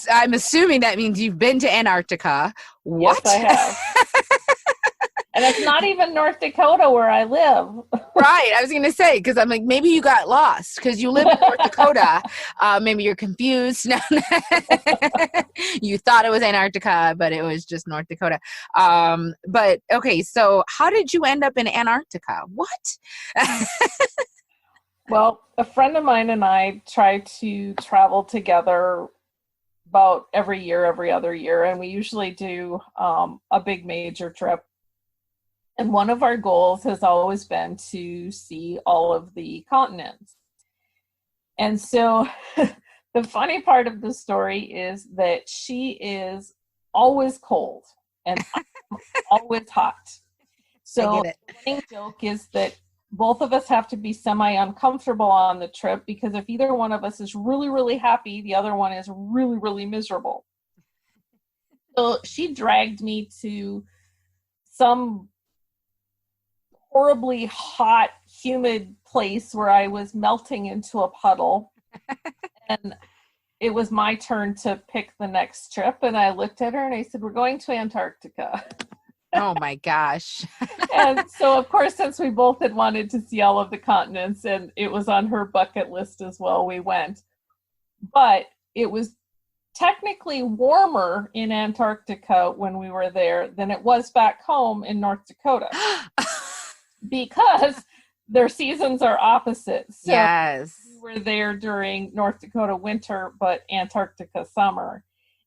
A: I'm assuming that means you've been to Antarctica. What?
B: Yes, I have. And it's not even North Dakota where I live.
A: Right. I was going to say, because I'm like, maybe you got lost because you live in North Dakota. Maybe you're confused. No. You thought it was Antarctica, but it was just North Dakota. But okay, so how did you end up in Antarctica? What?
B: Well, a friend of mine and I try to travel together about every other year, and we usually do a big major trip. And one of our goals has always been to see all of the continents. And so the funny part of the story is that she is always cold and I'm always hot. So the running joke is that both of us have to be semi-uncomfortable on the trip, because if either one of us is really, really happy, the other one is really, really miserable. So she dragged me to some horribly hot, humid place where I was melting into a puddle. And it was my turn to pick the next trip. And I looked at her and I said, "We're going to Antarctica."
A: Oh my gosh.
B: And so, of course, since we both had wanted to see all of the continents and it was on her bucket list as well, we went. But it was technically warmer in Antarctica when we were there than it was back home in North Dakota. Because their seasons are opposite. So
A: yes.
B: We were there during North Dakota winter, but Antarctica summer.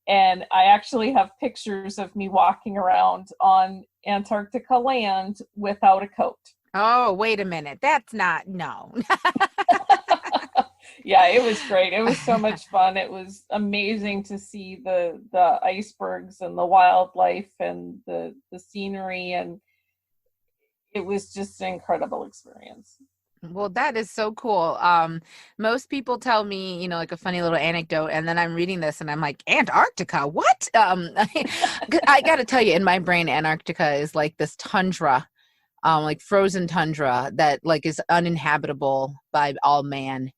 B: And I actually have pictures of me walking around on Antarctica land without a coat.
A: Oh, wait a minute. That's not, no.
B: Yeah, it was great. It was so much fun. It was amazing to see the icebergs and the wildlife and the scenery, and it was just an incredible experience.
A: Well, that is so cool. Most people tell me, like a funny little anecdote, and then I'm reading this and I'm like, Antarctica, what? I got to tell you, in my brain, Antarctica is like this tundra, like frozen tundra that like is uninhabitable by all man.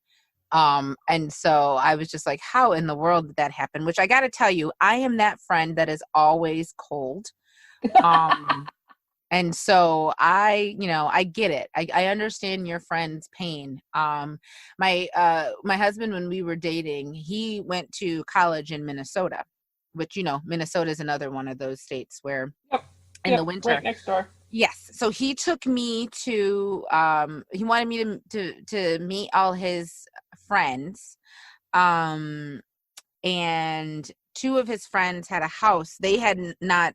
A: And so I was just like, how in the world did that happen? Which I got to tell you, I am that friend that is always cold. And so I get it. I understand your friend's pain. My husband, when we were dating, he went to college in Minnesota, which, Minnesota is another one of those states where in the winter,
B: right next door.
A: Yes. So he took me to, he wanted me to meet all his friends. And 2 of his friends had a house. They had not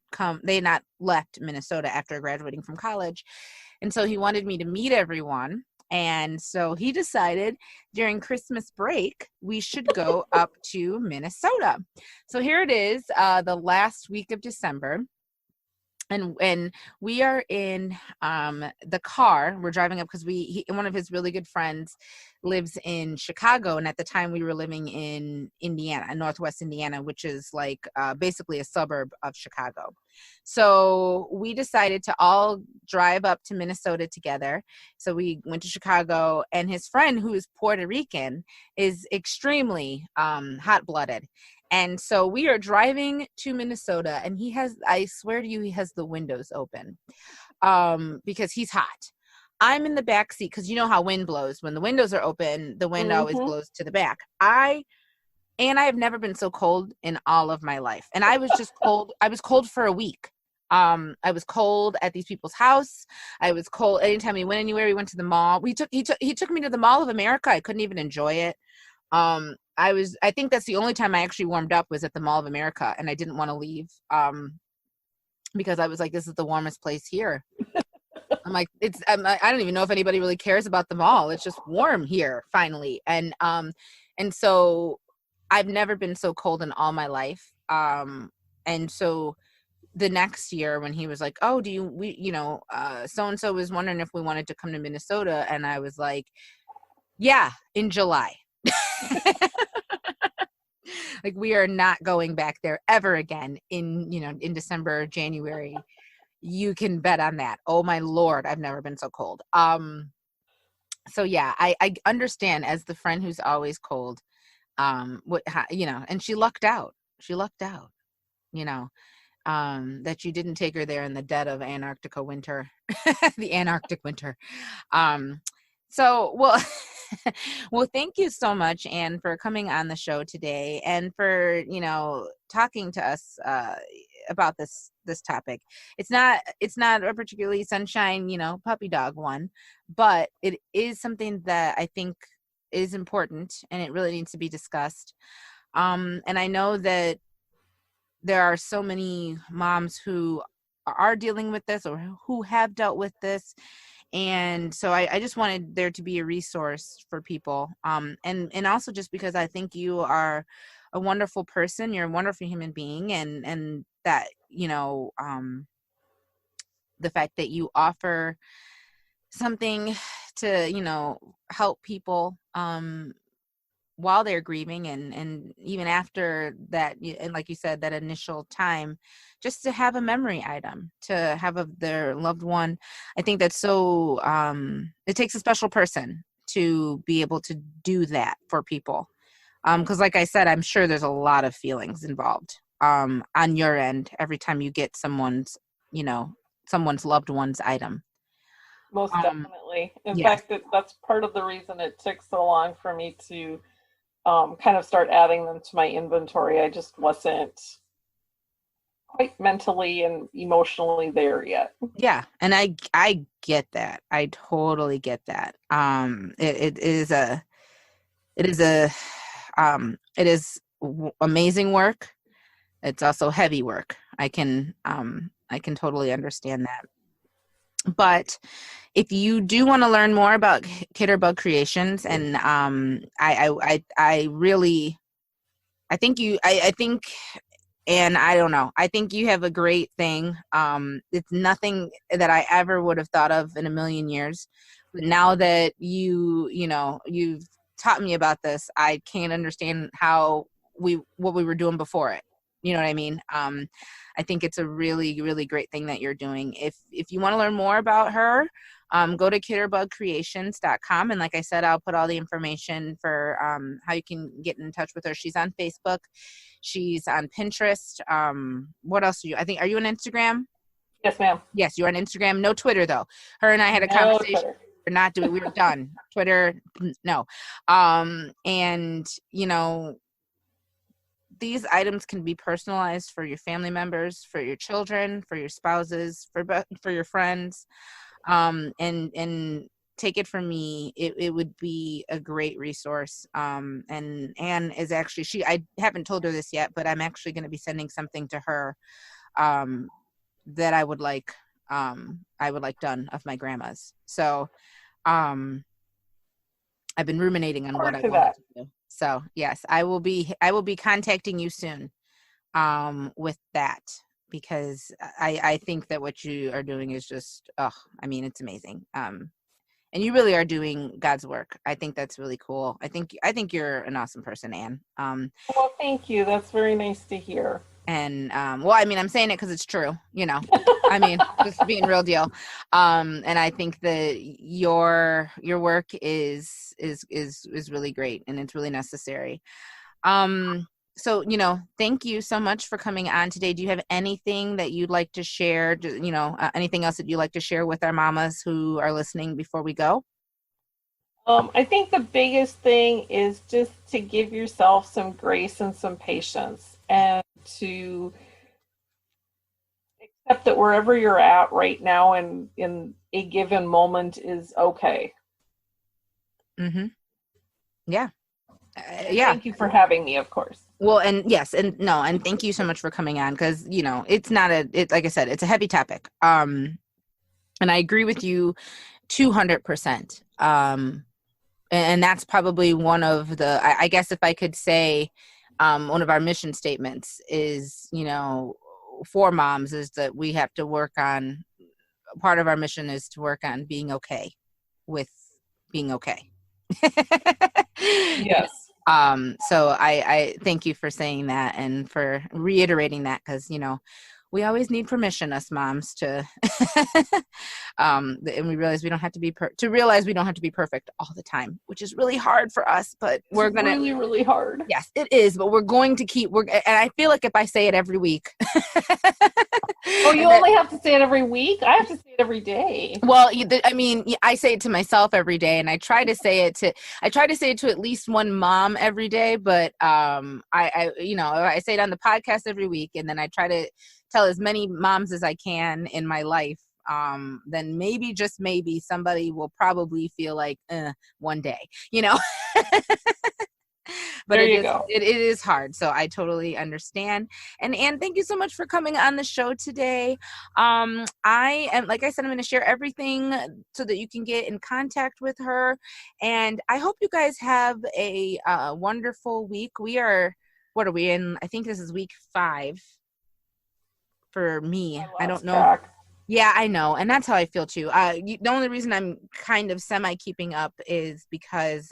A: left Minnesota after graduating from college. And so he wanted me to meet everyone. And so he decided during Christmas break, we should go up to Minnesota. So here it is, the last week of December. And we are in the car. We're driving up because one of his really good friends lives in Chicago, and at the time we were living in Indiana, Northwest Indiana, which is like basically a suburb of Chicago. So we decided to all drive up to Minnesota together. So we went to Chicago, and his friend, who is Puerto Rican, is extremely hot-blooded. And so we are driving to Minnesota, and I swear to you, he has the windows open because he's hot. I'm in the back seat because you know how wind blows. When the windows are open, the wind always blows to the back. I have never been so cold in all of my life. And I was just cold. I was cold for a week. I was cold at these people's house. I was cold anytime we went anywhere. We went to the mall. He took me to the Mall of America. I couldn't even enjoy it. I think that's the only time I actually warmed up was at the Mall of America, and I didn't want to leave because I was like, this is the warmest place here. I'm like, I don't even know if anybody really cares about the mall. It's just warm here finally. And so I've never been so cold in all my life. And so the next year when he was like, oh, so-and-so was wondering if we wanted to come to Minnesota. And I was like, yeah, in July. Like, we are not going back there ever again in December, January. You can bet on that. Oh my Lord, I've never been so cold. So yeah, I understand as the friend who's always cold, and she lucked out, that you didn't take her there in the dead of Antarctica winter, the Antarctic winter. So, well, thank you so much, Anne, for coming on the show today and for, talking to us about this topic. It's not a particularly sunshine, puppy dog one, but it is something that I think is important and it really needs to be discussed. And I know that there are so many moms who are dealing with this or who have dealt with this. And so I just wanted there to be a resource for people. And also just because I think you are a wonderful person, you're a wonderful human being, and that, the fact that you offer something to, help people, while they're grieving and even after that, and like you said, that initial time, just to have a memory item to have of their loved one. I think that's so it takes a special person to be able to do that for people, because like I said, I'm sure there's a lot of feelings involved on your end every time you get someone's loved one's item.
B: Most definitely. In
A: Yes.
B: fact, that's part of the reason it took so long for me to kind of start adding them to my inventory. I just wasn't quite mentally and emotionally there yet.
A: Yeah, and I get that. I totally get that. It is amazing work. It's also heavy work. I can totally understand that. But if you do want to learn more about KidderBug Kreations, and I really, I think and I don't know, I think you have a great thing. It's nothing that I ever would have thought of in a million years. But now that you've taught me about this, I can't understand what we were doing before it. You know what I mean? I think it's a really, really great thing that you're doing. If you want to learn more about her, go to KidderBugKreations.com. And like I said, I'll put all the information for how you can get in touch with her. She's on Facebook. She's on Pinterest. What else are you on Instagram?
B: Yes, ma'am.
A: Yes, you're on Instagram. No Twitter, though. Her and I had a conversation. Twitter. We're not doing, we were done. Twitter, no. And, these items can be personalized for your family members, for your children, for your spouses, for your friends. And take it from me, it would be a great resource. And Anne is actually, I haven't told her this yet, but I'm actually going to be sending something to her that I would like done of my grandma's. So I've been ruminating on what I want to do. So yes, I will be contacting you soon with that. because I think that what you are doing is just, oh, I mean, it's amazing. And you really are doing God's work. I think that's really cool. I think you're an awesome person, Anne.
B: Well, thank you. That's very nice to hear.
A: And well, I mean, I'm saying it because it's true, you know. I mean, just being real deal. And I think that your work is really great, and it's really necessary. So, you know, thank you so much for coming on today. Do you have anything that you'd like to share? You know, anything else that you'd like to share with our mamas who are listening before we go?
B: I think the biggest thing is just to give yourself some grace and some patience, and to accept that wherever you're at right now and in a given moment is okay.
A: Mm-hmm. Yeah.
B: Yeah. Thank you for having me, of course.
A: Well, and yes, and no, and thank you so much for coming on, because, you know, it's not like I said, it's a heavy topic. And I agree with you 200%. And that's probably one of the, I guess if I could say, one of our mission statements is, you know, for moms, is that we have to work on, part of our mission is to work on being okay with being okay.
B: Yes.
A: So I thank you for saying that and for reiterating that, because, you know, we always need permission, us moms, to and we realize we don't have to be realize we don't have to be perfect all the time, which is really hard for us, but we're gonna
B: really, really hard.
A: Yes, it is, but we're going to keep and I feel like if I say it every week.
B: Oh, you only have to say it every week? I have to say it every day.
A: Well, I mean, I say it to myself every day, and I try to say it to at least one mom every day, but I you know, I say it on the podcast every week, and then I try to tell as many moms as I can in my life. Then maybe, just maybe, somebody will probably feel like one day, you know. But it is hard, so I totally understand. And Anne, thank you so much for coming on the show today. I am, like I said, I'm going to share everything so that you can get in contact with her, and I hope you guys have a wonderful week. What are we in? I think this is week 5 for me. I don't know. Track. Yeah, I know. And that's how I feel too. The only reason I'm kind of semi keeping up is because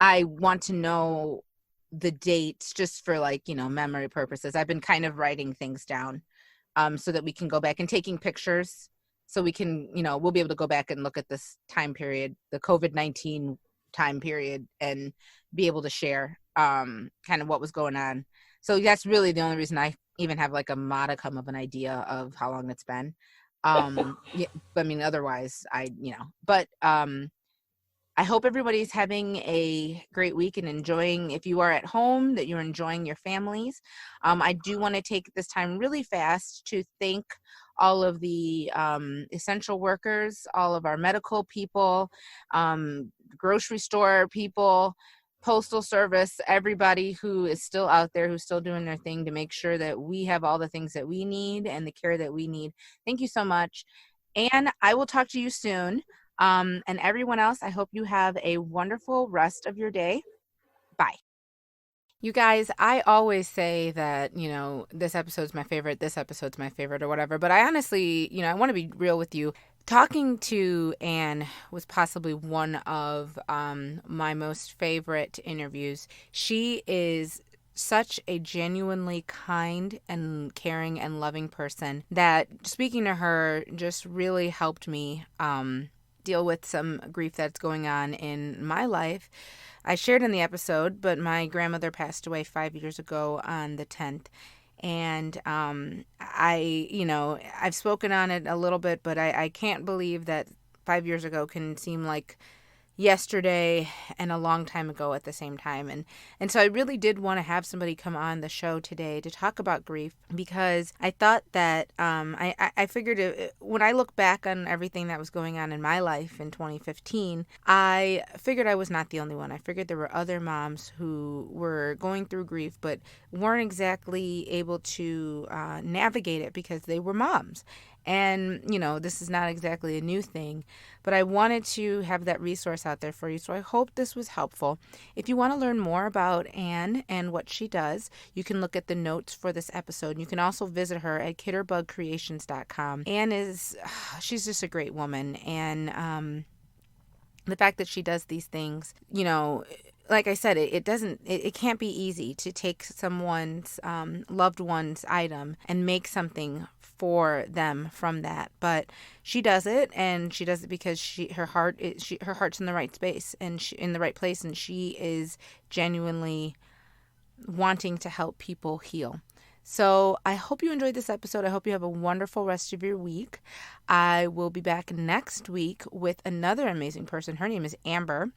A: I want to know the dates, just for, like, you know, memory purposes. I've been kind of writing things down so that we can go back and taking pictures, so we can, you know, we'll be able to go back and look at this time period, the COVID-19 time period, and be able to share kind of what was going on. So that's really the only reason I even have like a modicum of an idea of how long it's been. Yeah, I mean, otherwise but I hope everybody's having a great week and enjoying, if you are at home, that you're enjoying your families. I do want to take this time really fast to thank all of the essential workers, all of our medical people, grocery store people, postal service, everybody who is still out there, who's still doing their thing to make sure that we have all the things that we need and the care that we need. Thank you so much. And I will talk to you soon. And everyone else, I hope you have a wonderful rest of your day. Bye. You guys, I always say that, you know, this episode's my favorite, or whatever. But I honestly, you know, I want to be real with you. Talking to Anne was possibly one of my most favorite interviews. She is such a genuinely kind and caring and loving person that speaking to her just really helped me deal with some grief that's going on in my life. I shared in the episode, but my grandmother passed away 5 years ago on the 10th. And I've spoken on it a little bit, but I can't believe that 5 years ago can seem like yesterday and a long time ago at the same time. And so I really did want to have somebody come on the show today to talk about grief, because I thought that I figured when I look back on everything that was going on in my life in 2015, I figured I was not the only one. I figured there were other moms who were going through grief but weren't exactly able to navigate it because they were moms. And, this is not exactly a new thing, but I wanted to have that resource out there for you. So I hope this was helpful. If you want to learn more about Anne and what she does, you can look at the notes for this episode. You can also visit her at KidderBugKreations.com. Anne she's just a great woman. And the fact that she does these things, like I said, it can't be easy to take someone's loved one's item and make something for them from that. But she does it, and she does it because her heart's in the right space and in the right place, and she is genuinely wanting to help people heal. So I hope you enjoyed this episode. I hope you have a wonderful rest of your week. I will be back next week with another amazing person. Her name is Amber.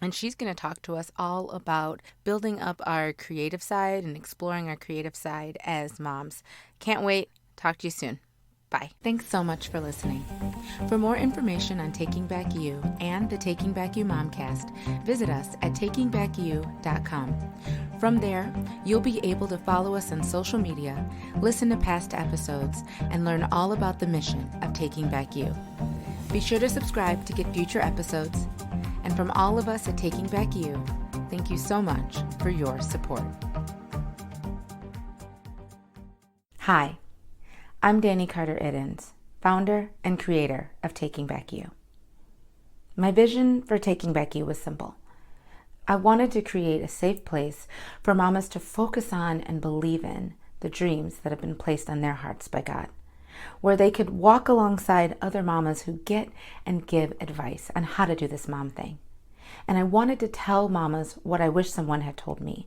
A: And she's going to talk to us all about building up our creative side and exploring our creative side as moms. Can't wait. Talk to you soon. Bye. Thanks so much for listening. For more information on Taking Back You and the Taking Back You Momcast, visit us at takingbackyou.com. From there, you'll be able to follow us on social media, listen to past episodes, and learn all about the mission of Taking Back You. Be sure to subscribe to get future episodes. And from all of us at Taking Back You, thank you so much for your support. Hi, I'm Dani Carter-Iddens, founder and creator of Taking Back You. My vision for Taking Back You was simple. I wanted to create a safe place for mamas to focus on and believe in the dreams that have been placed on their hearts by God, where they could walk alongside other mamas who get and give advice on how to do this mom thing. And I wanted to tell mamas what I wish someone had told me,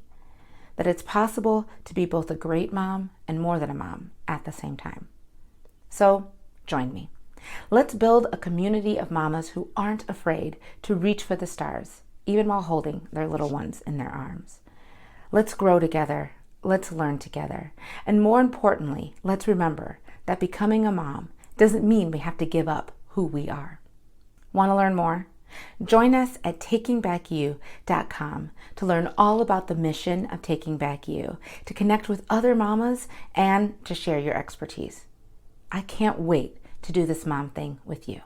A: that it's possible to be both a great mom and more than a mom at the same time. So join me. Let's build a community of mamas who aren't afraid to reach for the stars, even while holding their little ones in their arms. Let's grow together. Let's learn together. And more importantly, let's remember that becoming a mom doesn't mean we have to give up who we are. Want to learn more? Join us at takingbackyou.com to learn all about the mission of Taking Back You, to connect with other mamas, and to share your expertise. I can't wait to do this mom thing with you.